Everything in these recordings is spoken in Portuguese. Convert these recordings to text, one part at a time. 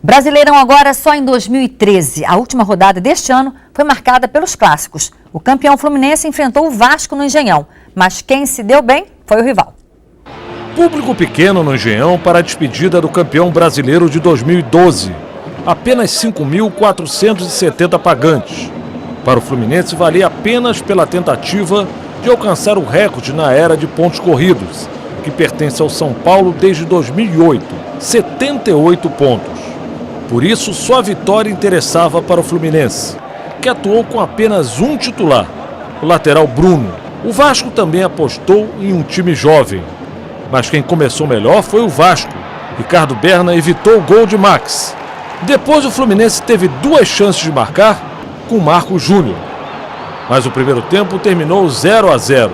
Brasileirão agora só em 2013. A última rodada deste ano foi marcada pelos clássicos. O campeão Fluminense enfrentou o Vasco no Engenhão, mas quem se deu bem foi o rival. Público pequeno no Engenhão para a despedida do campeão brasileiro de 2012. Apenas 5.470 pagantes. Para o Fluminense valia apenas pela tentativa de alcançar o recorde na era de pontos corridos, que pertence ao São Paulo desde 2008, 78 pontos. Por isso, só a vitória interessava para o Fluminense, que atuou com apenas um titular, o lateral Bruno. O Vasco também apostou em um time jovem, mas quem começou melhor foi o Vasco. Ricardo Berna evitou o gol de Max. Depois o Fluminense teve duas chances de marcar com Marcos Júnior, mas o primeiro tempo terminou 0-0.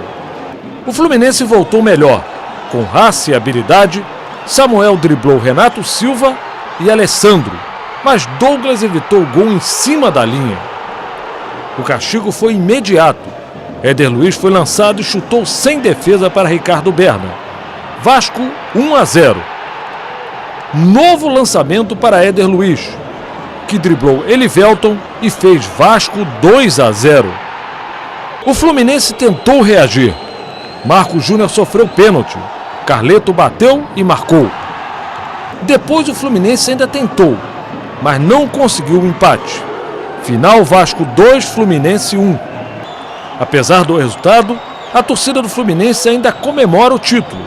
O Fluminense voltou melhor, com raça e habilidade. Samuel driblou Renato Silva e Alessandro, mas Douglas evitou o gol em cima da linha. O castigo foi imediato. Éder Luiz foi lançado e chutou sem defesa para Ricardo Berna. Vasco 1-0. Novo lançamento para Éder Luiz, que driblou Elivelton e fez Vasco 2-0. O Fluminense tentou reagir. Marcos Júnior sofreu pênalti. Carleto bateu e marcou. Depois o Fluminense ainda tentou, mas não conseguiu o empate. Final Vasco 2, Fluminense 1. Apesar do resultado, a torcida do Fluminense ainda comemora o título.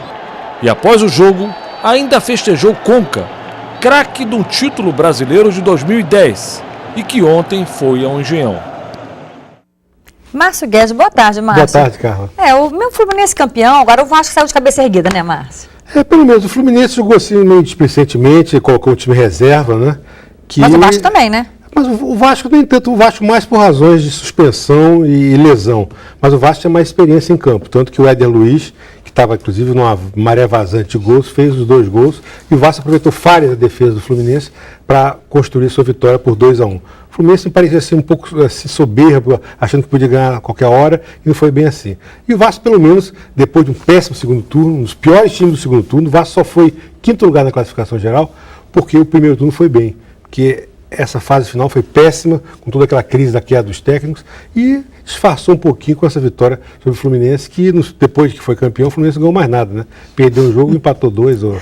E após o jogo, ainda festejou Conca, craque do título brasileiro de 2010, e que ontem foi ao Engenhão. Márcio Guedes, boa tarde, Márcio. Boa tarde, Carla. O meu Fluminense campeão, agora o Vasco saiu de cabeça erguida, né, Márcio? Pelo menos o Fluminense jogou assim meio displicentemente, colocou o time reserva, né? Mas o Vasco também, né? Mas o Vasco, nem tanto, o Vasco mais por razões de suspensão e lesão. Mas o Vasco tinha mais experiência em campo, tanto que o Éder Luiz, que estava inclusive numa maré vazante de gols, fez os 2 gols, e o Vasco aproveitou falhas da defesa do Fluminense para construir sua vitória por 2-1. O Fluminense me parecia assim, um pouco assim, soberbo, achando que podia ganhar a qualquer hora, e não foi bem assim. E o Vasco, pelo menos, depois de um péssimo segundo turno, um dos piores times do segundo turno, o Vasco só foi 5º lugar na classificação geral, porque o primeiro turno foi bem, porque essa fase final foi péssima, com toda aquela crise da queda dos técnicos, e disfarçou um pouquinho com essa vitória sobre o Fluminense, que depois que foi campeão, o Fluminense não ganhou mais nada, né? Perdeu um jogo, empatou 2, ou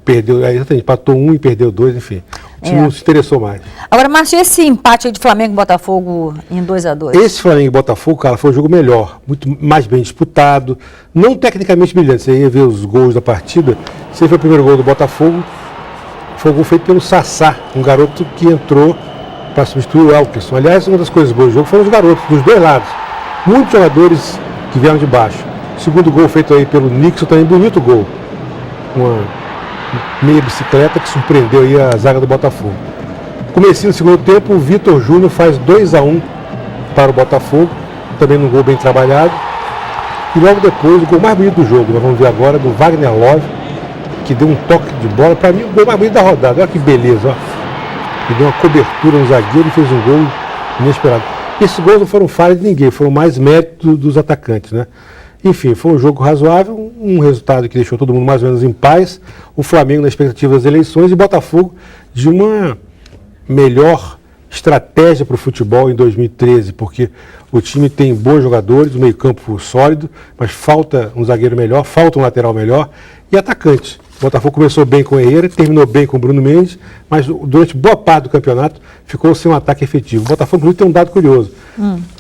perdeu, exatamente, empatou 1 e perdeu 2, enfim. O time não se interessou mais. Agora, Márcio, esse empate aí de Flamengo e Botafogo em 2-2? Esse Flamengo e Botafogo, cara, foi um jogo melhor, muito mais bem disputado, não tecnicamente brilhante. Você ia ver os gols da partida, esse foi o primeiro gol do Botafogo, foi um gol feito pelo Sassá, um garoto que entrou para substituir o Elkerson. Aliás, uma das coisas boas do jogo foram os garotos, dos dois lados. Muitos jogadores que vieram de baixo. O segundo gol feito aí pelo Nixon, também bonito gol. Uma meia bicicleta que surpreendeu aí a zaga do Botafogo. Comecinho no segundo tempo, o Vitor Júnior faz 2-1 para o Botafogo, também num gol bem trabalhado. E logo depois, o gol mais bonito do jogo, nós vamos ver agora, do Wagner Love, que deu um toque de bola, para mim o gol mais bonito da rodada. Olha que beleza, ó. Ele deu uma cobertura no zagueiro e fez um gol inesperado. Esses gols não foram falhas de ninguém, foram mais mérito dos atacantes, né? Enfim, foi um jogo razoável, um resultado que deixou todo mundo mais ou menos em paz. O Flamengo na expectativa das eleições e o Botafogo de uma melhor estratégia para o futebol em 2013, porque o time tem bons jogadores, um meio-campo sólido, mas falta um zagueiro melhor, falta um lateral melhor e atacante. O Botafogo começou bem com o Herrera, terminou bem com o Bruno Mendes, mas durante boa parte do campeonato ficou sem um ataque efetivo. O Botafogo, inclusive, tem um dado curioso.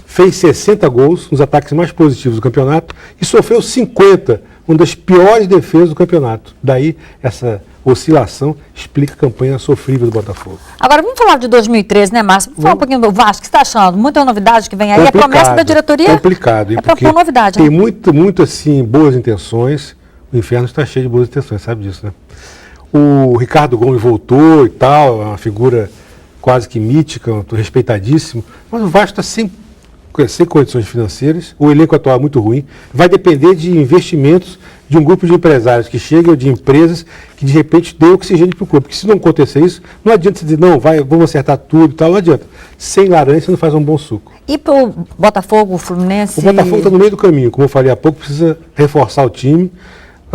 Fez 60 gols, nos ataques mais positivos do campeonato, e sofreu 50, uma das piores defesas do campeonato. Daí, essa oscilação explica a campanha sofrível do Botafogo. Agora, vamos falar de 2013, né, Márcio? Vamos falar um pouquinho do Vasco. O que você está achando? Muita novidade que vem aí? Complicado, a promessa da diretoria complicado, é para pôr novidade. Tem né? muito, assim, boas intenções. O inferno está cheio de boas intenções, sabe disso, né? O Ricardo Gomes voltou e tal, é uma figura quase que mítica, respeitadíssimo, mas o Vasco está sem condições financeiras, o elenco atual é muito ruim, vai depender de investimentos de um grupo de empresários que chegam, de empresas que de repente dêem oxigênio para o clube, porque se não acontecer isso, não adianta você dizer, não, vamos acertar tudo e tal, não adianta. Sem laranja você não faz um bom suco. E para o Botafogo, o Fluminense? O Botafogo está no meio do caminho, como eu falei há pouco, precisa reforçar o time.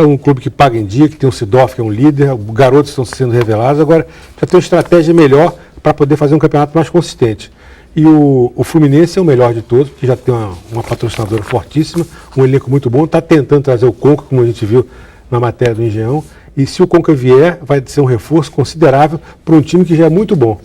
é um clube que paga em dia, que tem o Sidorf, que é um líder, os garotos estão sendo revelados, agora já tem uma estratégia melhor para poder fazer um campeonato mais consistente. E o Fluminense é o melhor de todos, porque já tem uma patrocinadora fortíssima, um elenco muito bom, está tentando trazer o Conca, como a gente viu na matéria do Engenhão, e se o Conca vier, vai ser um reforço considerável para um time que já é muito bom.